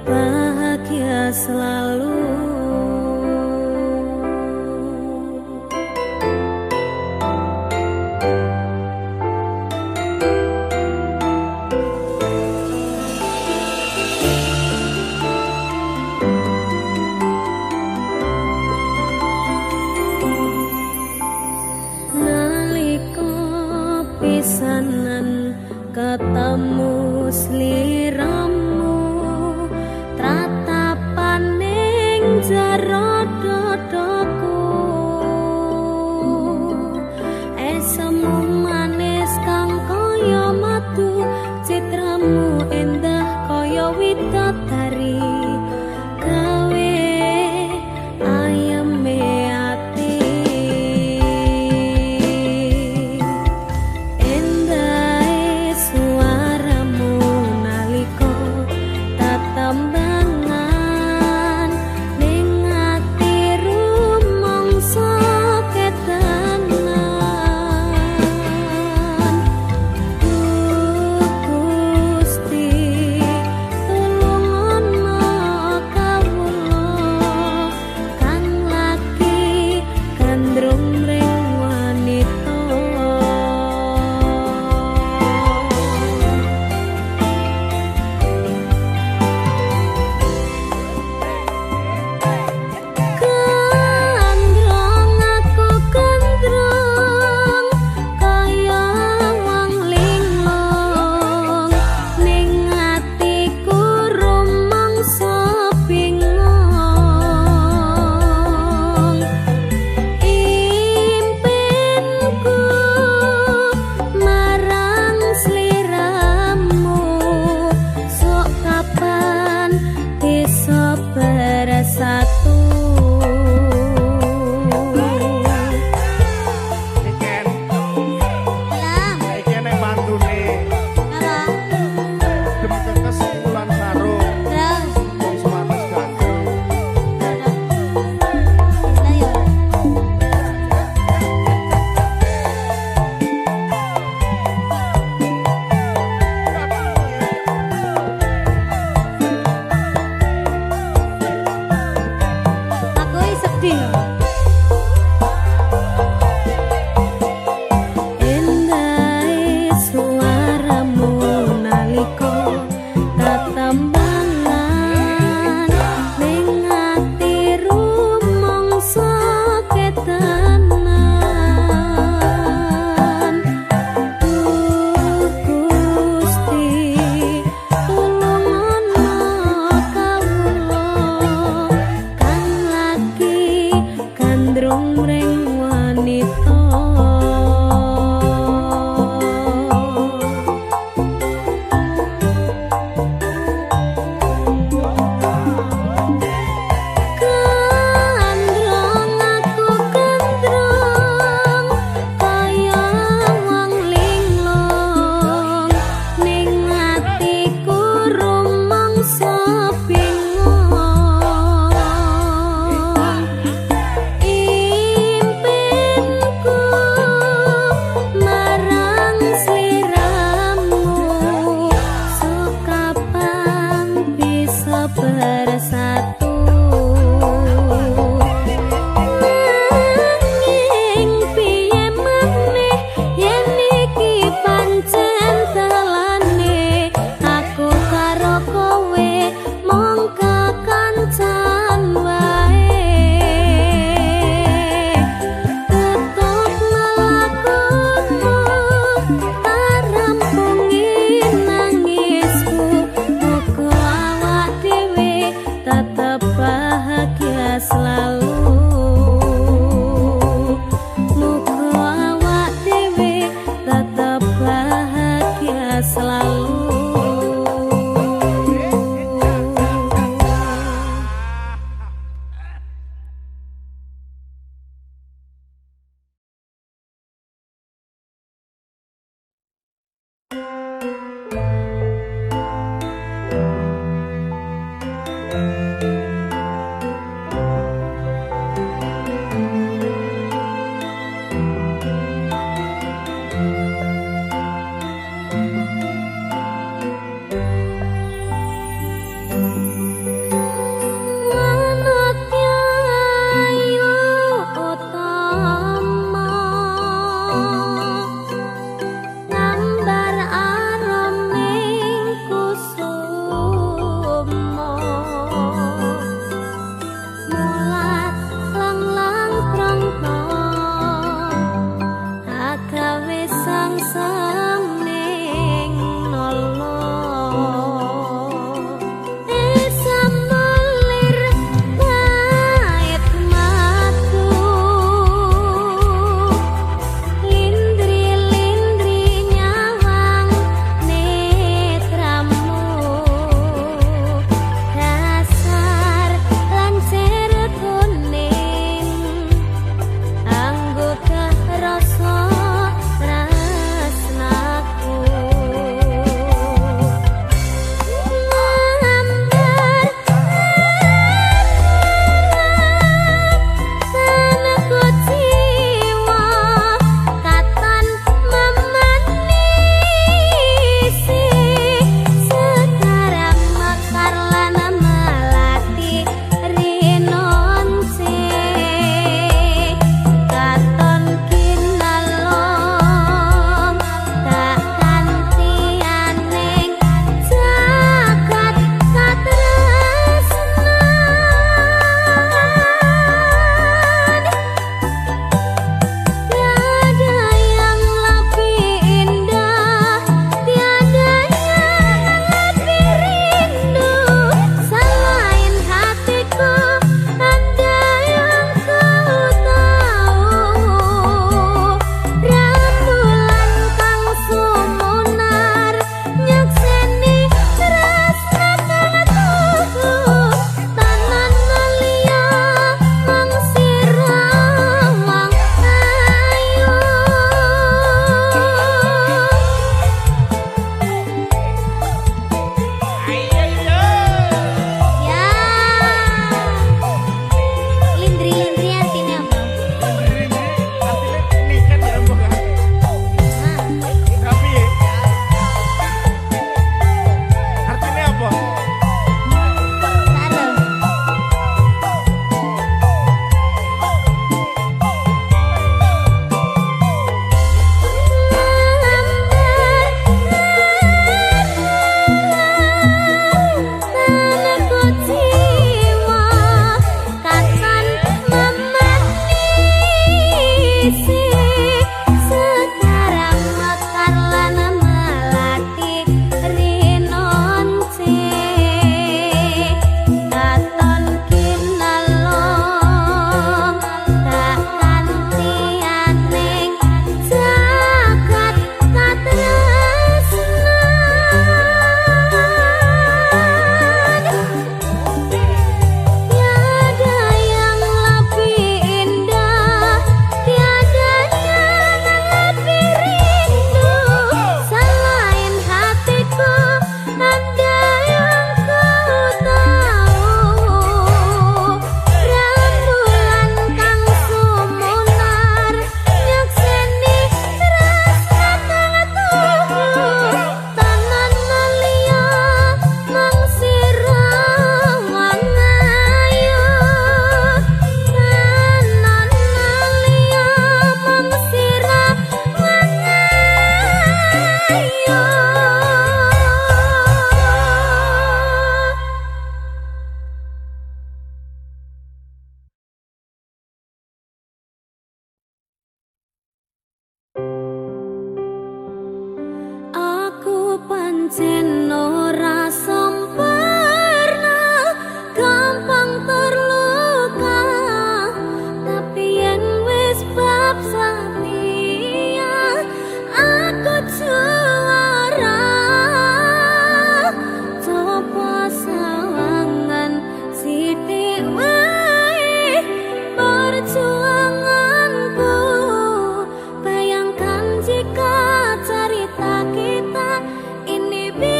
bahagia selalu. Pisanan ketemu sliramu, tratapan ning jero dodoku, esemu manis kang kaya madu, citramu endah kaya widodari, gawe ayeme ati.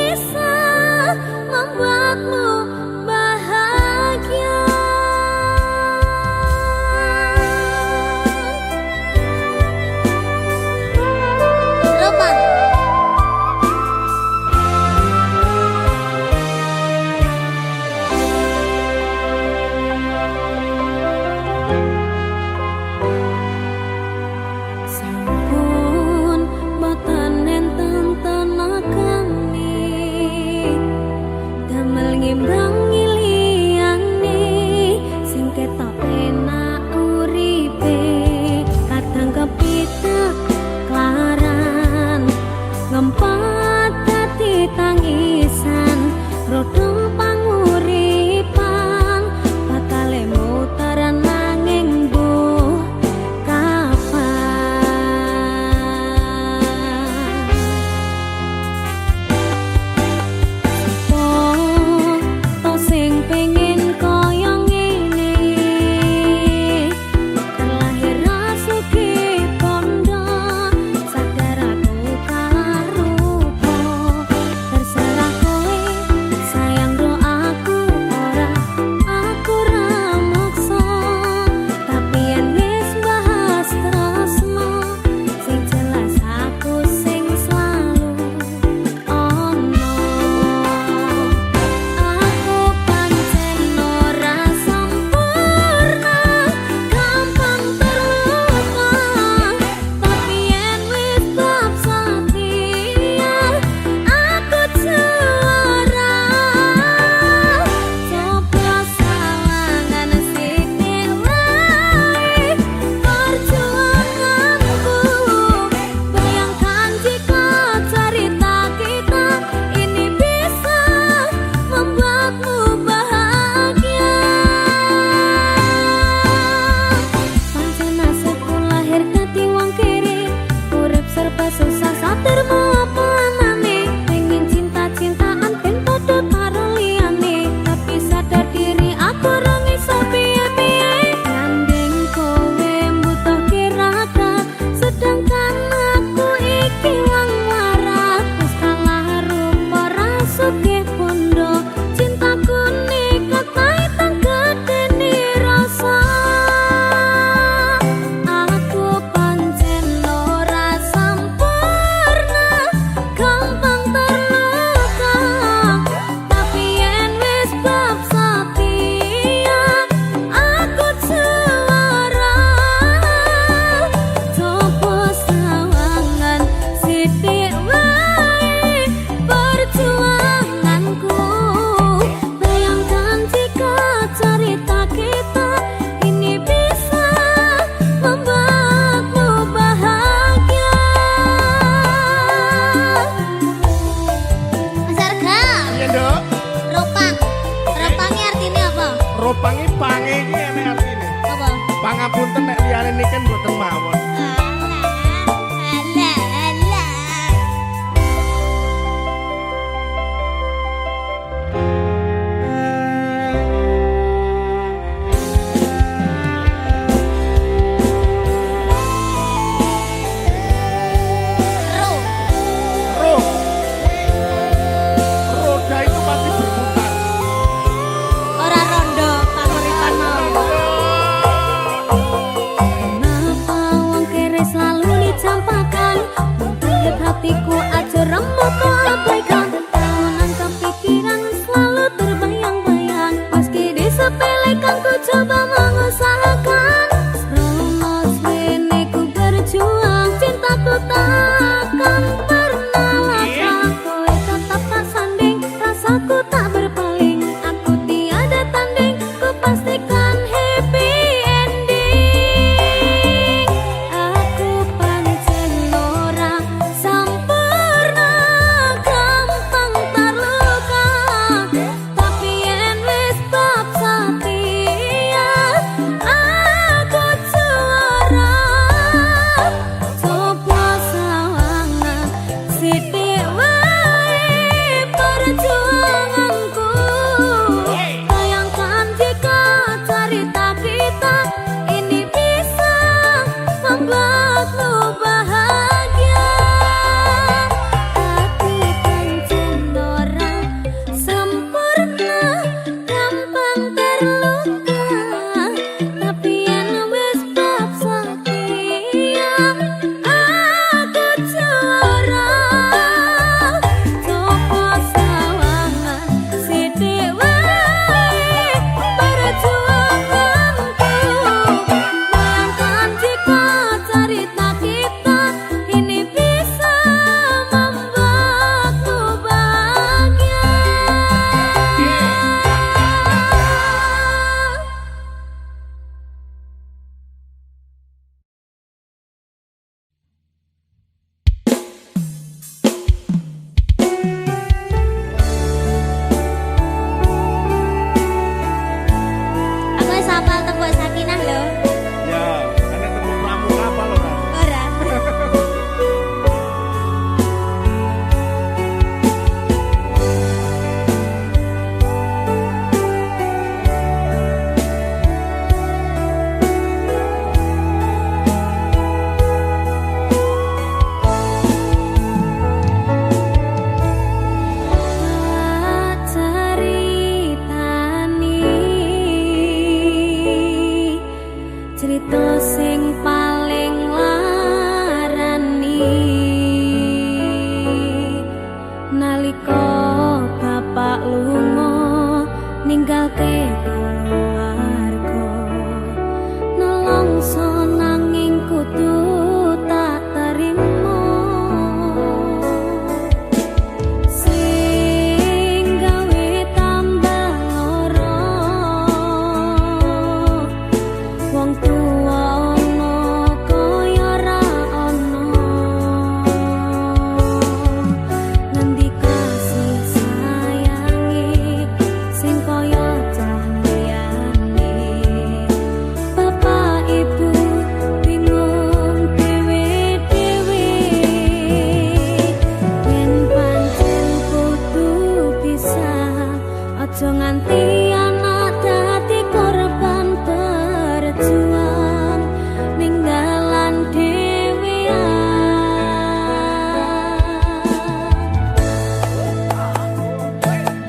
bisa membuatmu bahagia. Roman. Sampun boten enten tenagane damel ngimbangi liyane sing ketok enak uripe kadang kepitek klaran ngempet dadi tangisan rodong panguripan bakale muteran nanging mbuh kapan oh to sing pengen kaya ngene terlahir rasuki pondo sadar aku karupa terserah kowe sayang ro aku ora maksa tapi yen wis bahas tresno sing jelas aku sing selalu ono aku pancen ora sempurna gampang terluka tapi yen wis bab setia aku juara coba sawangan sithik wae perjuanganku bayangkan jika cerita kita ini bisa membuatmu bahagia pancen nasibku lahir dadi wong kiri urip serba susah satirmu apa anane pengen cinta-cintaan ben padha karo liyane tapi sadar diri aku ora iso piye-piye gandeng kowe mbutuh kiraka sedangkan aku iki wong waras wis kalah rupa rasukih pondo cintaku niku kaitan gedeni rasa aku pancen ora sempurna gampang terluka tapi yen wis bab setia aku juara coba sawangan sithik wae perjuanganku bayangkan jika cerita kita ini bisa membuatmu bahagia. Mas Arga, Iya, Nduk. ropang. Ropangnya artinya apa? Ropangi pange iki enek artine. Apa? Pangapunten nek liyane niken mboten mawon. Alah, alah. Roh. Roda itu pasti berputar. Ora rondo panguripan mau. Kenapa wong kere Aja nganti anak dadi korban berjuang ninggalan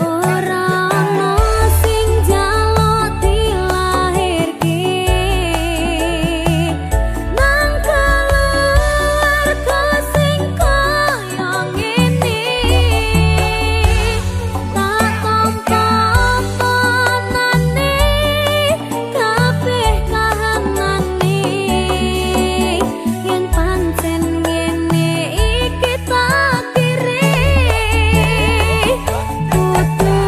ora ana sing njaluk dilahirke nang keluarga sing kaya ngene tak tampa panane kabeh kahanane yen pancen ngene iki takdire kudu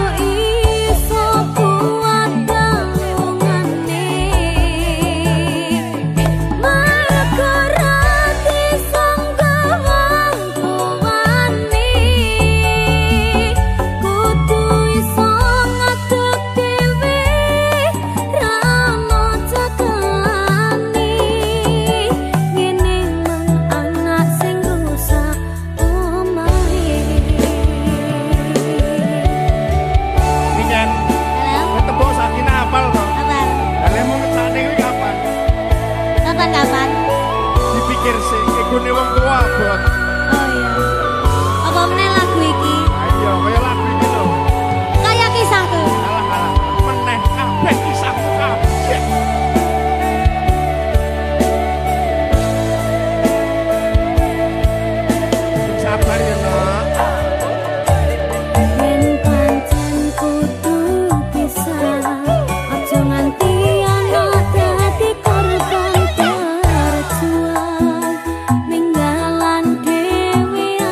iso kuat dalungane mergo ra disangka wong tuwane kudu iso ngadeg dhewe ra ono cekelane ngene mang anak sing rusak omahe. Niken, Halo, ketemu Sakina apal to. apa? Lah mau ngecane kuwi kapan? Kapan-kapan? Dipikir sih, ikune wong tua abot. Oh iya. Apa meneh lagu iki? Ayo, kaya lagu iki lho. Kayak kisahku. Alah, meneh kabeh kisahmu kabeh. Sabar ya, Nak. Yen pancen kudu pisah, aja nganti anak dadi korban berjuang ninggalan dhewean.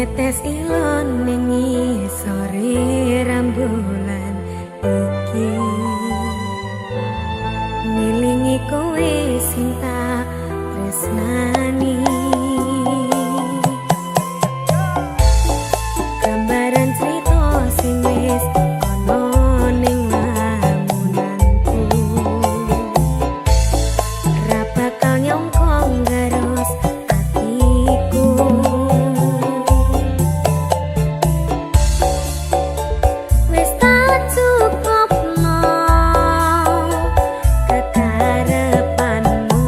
netes ilon nengi sore rembulan iki ngilingi kowe sing tak tresnani gambaran cerita sing wis ana ning lamunanku ra bakal nyongkong garus atiku wis tak cukupno kekarepanmu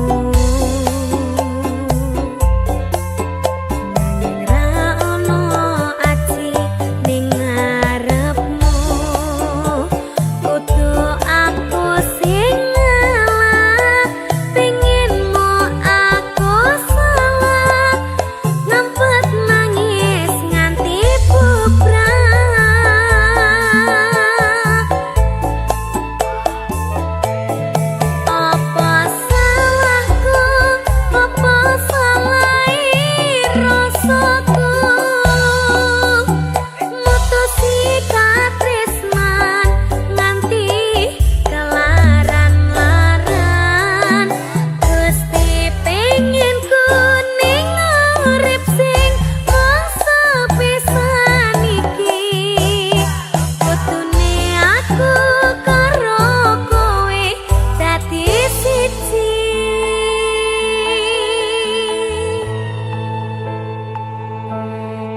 nanging ra ono aji ning ngarepmu kudu aku sing ngalah pengenmu aku salah ngempet nangis nganti bubrah apa salahku apa salahe rasaku mutusi katresnan nganti kelaran-laran Gusti pengen kuning urip sing masa pisan iki kutune aku karo kowe dadi siji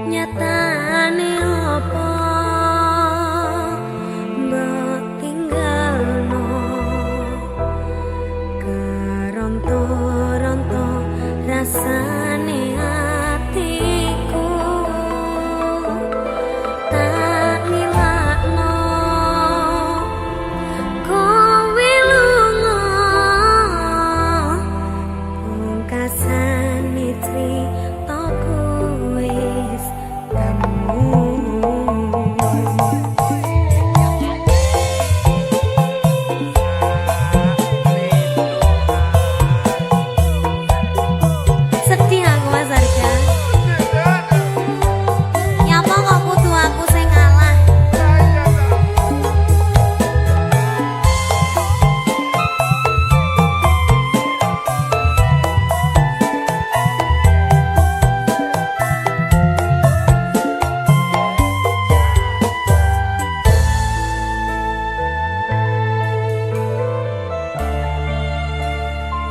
nyatane apa mbok tinggalno keronto-ronto rasane atiku tak nilakno kowe lunga pungkasane critaku wis temu sedih aku Mas Arja nyapa kok kudu aku sing ngalah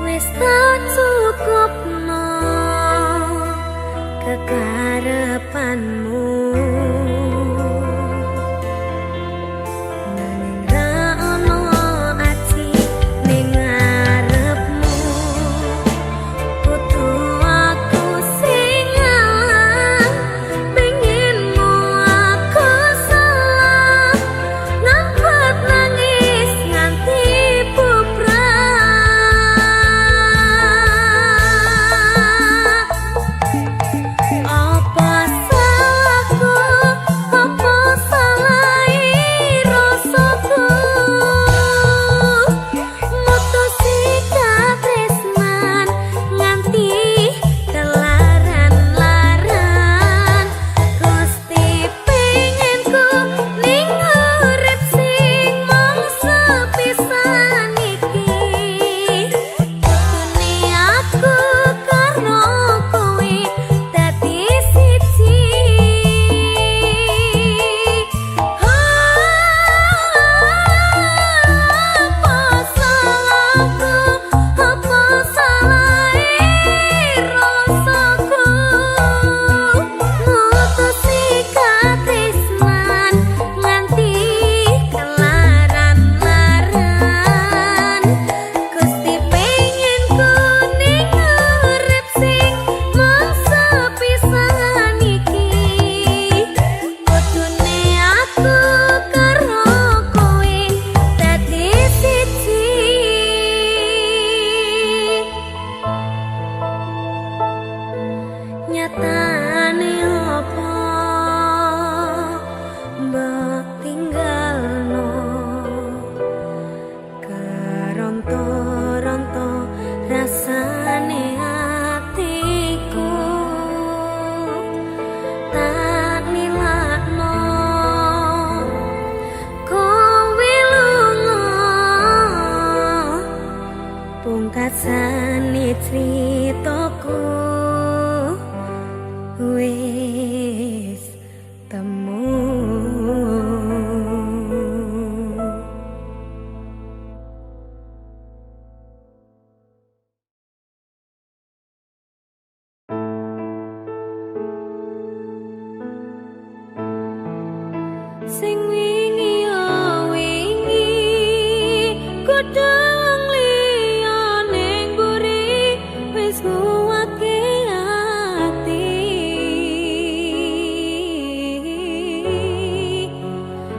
wis tak cukupno kekarepanmu nanging ra ono aji ning ngarepmu kudu aku sing ngalah pengenmu aku salah ngempet nangis nganti bubrah apa salahku sing wingi yo wingi kudu wong liya ning buri wis nguwake ati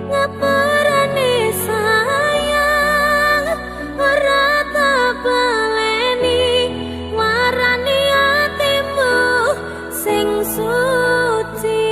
ngapurane sayang ora tak baleni warani atimu sing suci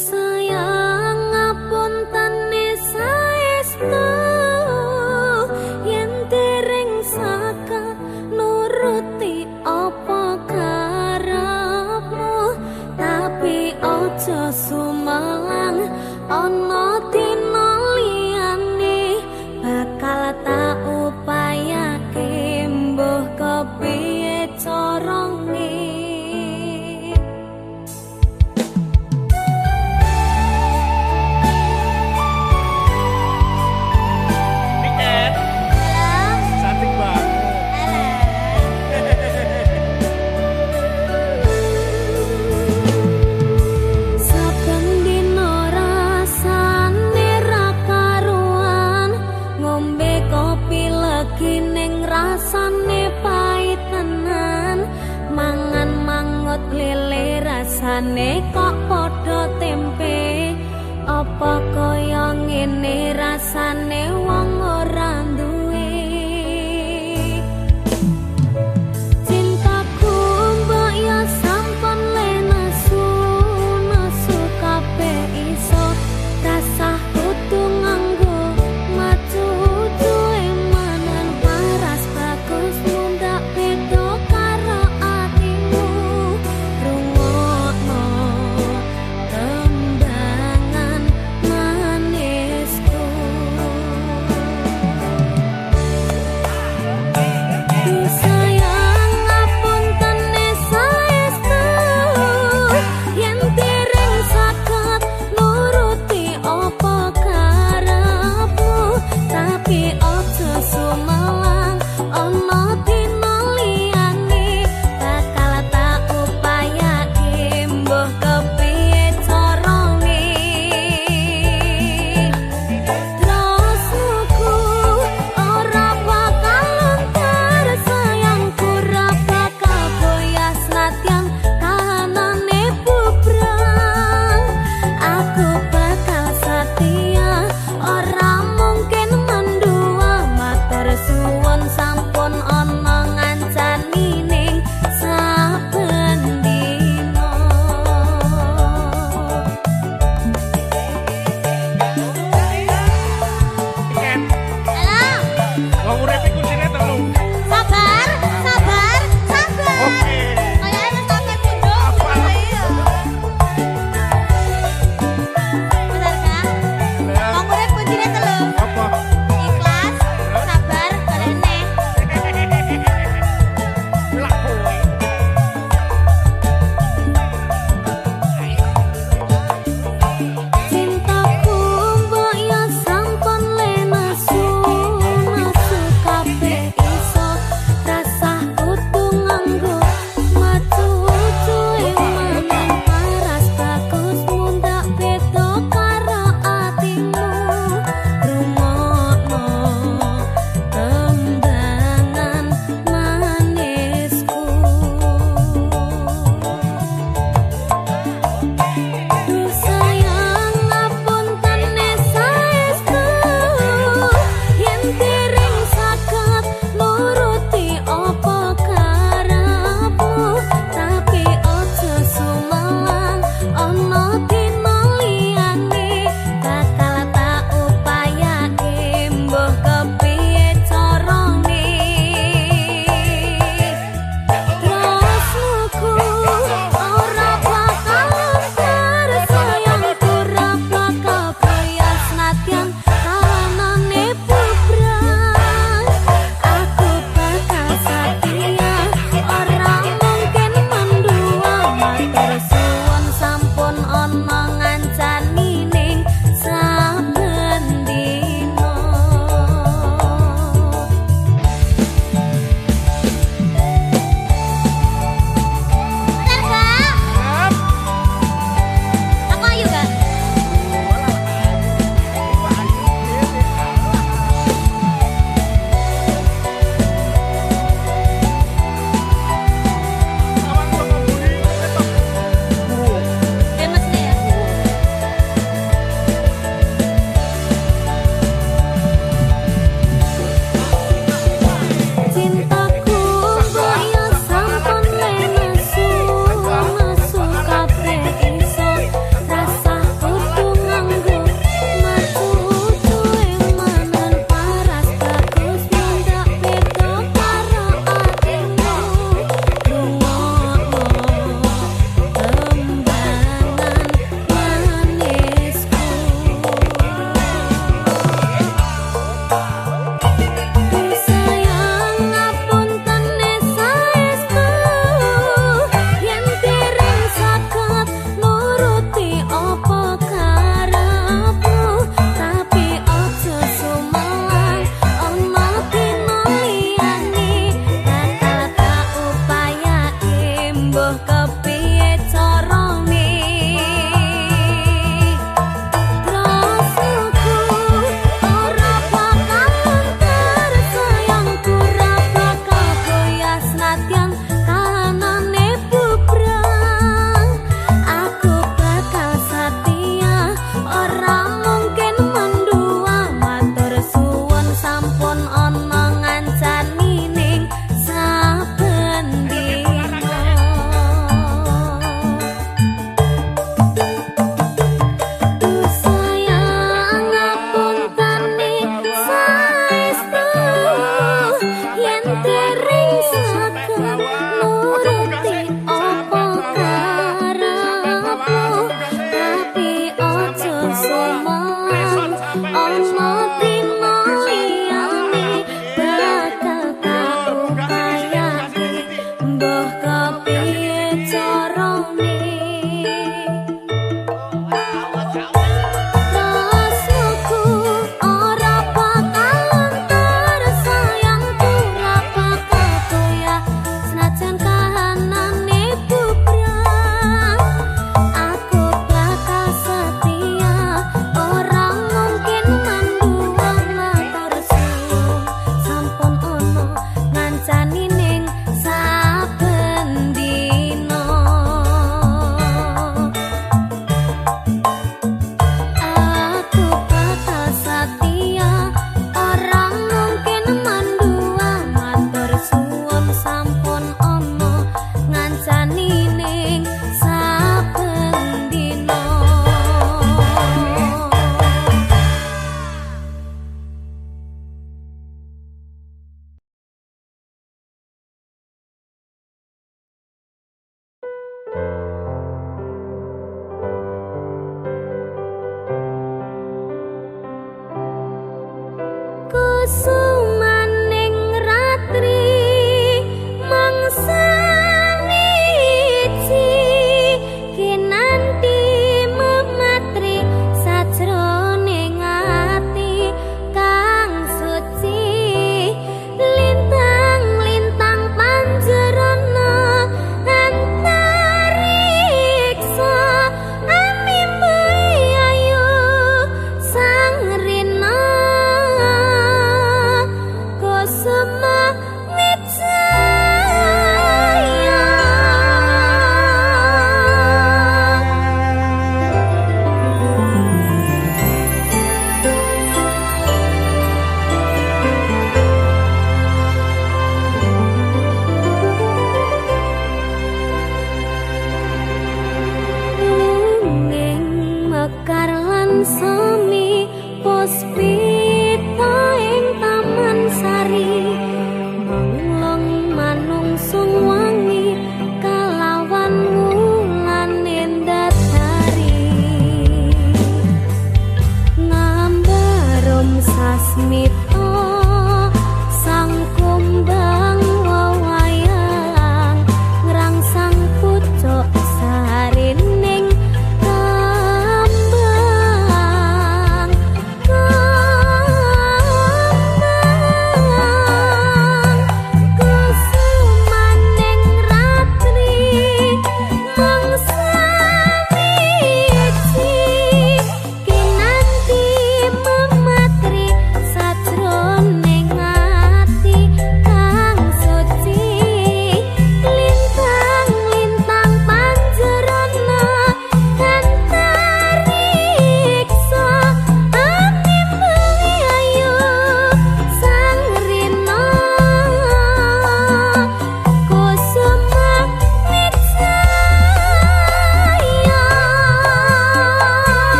sayang ngapuntene saestu yen dereng saka nuruti apa karepmu tapi ojo sumelang ana dina liyane bakal tak upayake mbuh kepiye carane. Cantik banget. Saben dina rasane ra karuan ngombe kopi legi ning rasane pahit tenan mangan mangut lele rasane kok padha tempe apa kaya ngene rasane wong ora duwe cintaku mbok ya sampun lenesu nesu kabeh iso rasah kudu nganggo macu emanan paras bagus mundak beda karo atimu rungokno tembangan manisku.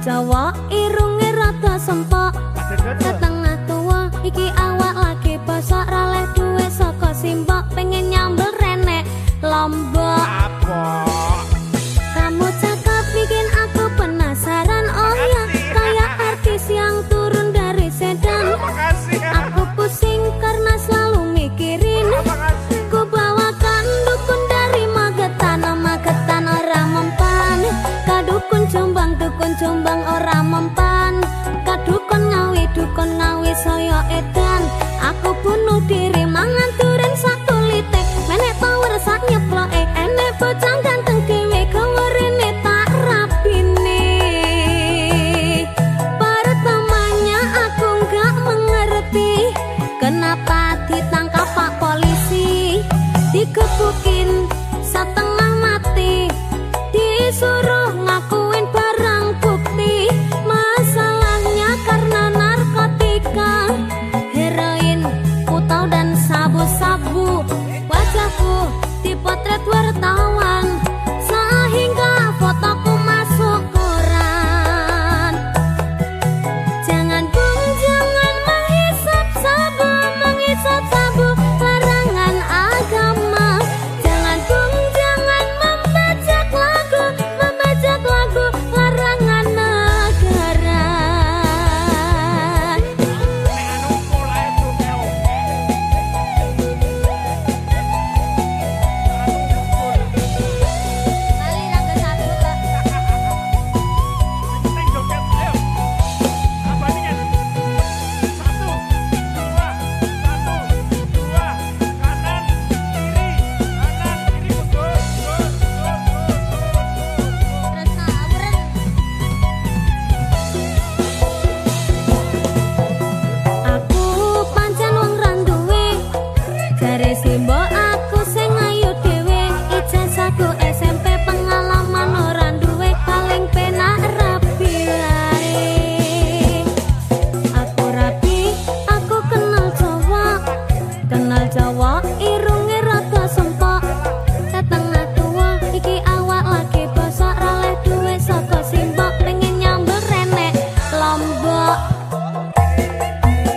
Jawa irunge rada sempok setengah tua iki awak lagi bosok raleh duwe saka simbok pengen nyambel renek lombok kamu cakep bikin aku penasaran oh ya kayak artis yang turun dari sedan aku pusing karena selalu mikirin ku bawakan dukun dari Magetan ora mempan kadukun Jombang ora mempan kadukun ngawi saya edan aku bunuh diri mangan duren satu litek menek power sak nyeploke enek bocah ganteng dhewe gawerene tak rapine pertamanya aku nggak mengerti kenapa ditangkap Pak polisi digebukin setengah mati disuruh ngakuin barang bukti masalahnya karena narkotika heroin putau dan sabu-sabu wajahku dipotret wartawan sehingga fotoku masuk koran jangan bung jangan menghisap sabu larangan agama jangan bung jangan membajak lagu larangan negara aku pancen wong randuwe jare simbok aku sing ayu dhewe ijazahku SMP pengalaman ora duwe paling penak rapi wae aku rapi aku kenal Jawa irunge rada sempok setengah tua iki awak lagi bosok raleh duwe saka simbok pengen nyambel renek lombok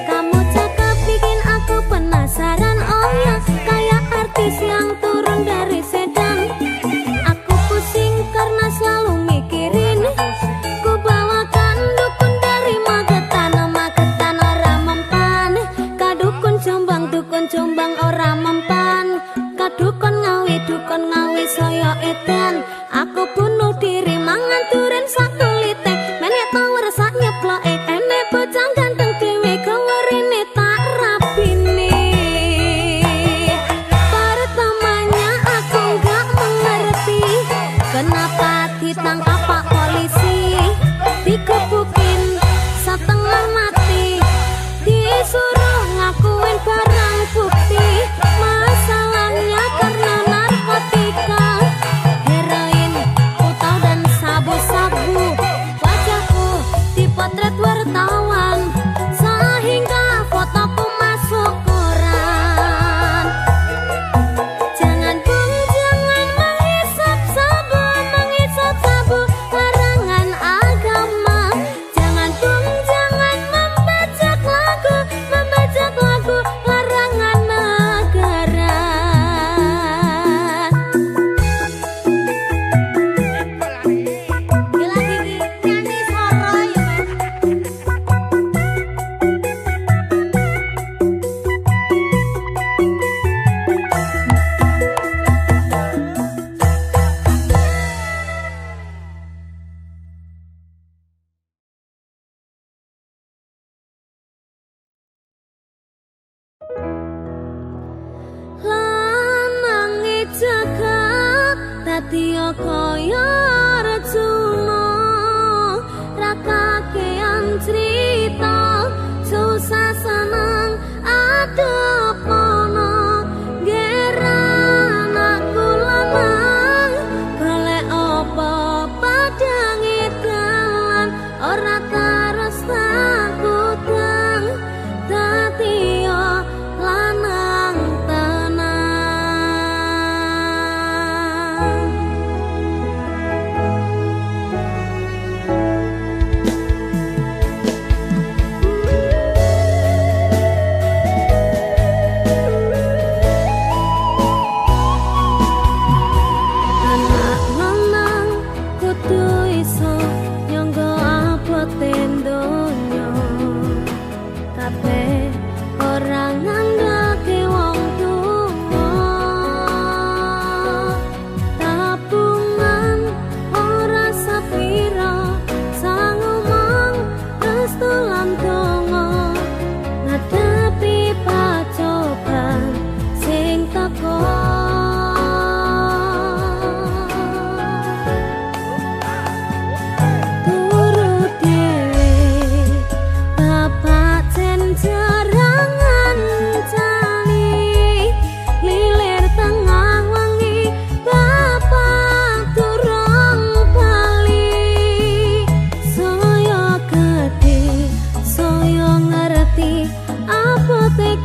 kamu cakep bikin aku penasaran oh ya kayak artis yang turun dari sedan aku pusing karena selalu mikirin ku bawakan dukun dari Magetan ora mempan kadukun Jombang ora mempan kadukun ngawi saya edan aku bunuh diri mangan duren satu litek menek power sak nyeploke enek bocah ganteng dhewe gawerene tak rapine pertamanya aku nggak mengerti kenapa ditangkap Pak polisi digebukin setengah mati disuruh ngakuin barang bukti masalahnya karena narkotika heroin putau dan sabu-sabu wajahku dipotret wartawan sehingga fotoku masuk koran jangan bung jangan menghisap sabu larangan agama jangan bung jangan membajak lagu larangan negara gila gigi nyanyi soro ya lanange jagat dadi kaya Arjuna ra kakean crita susah seneng adepono geran aku lanang golek apa padange dalan ora terus takutang dadi lanang tenang orang ngandalke wong tuwa. Tabungan ora sapira, sangomong restu lan donga, ngadepi pacoban sing teko. Apotek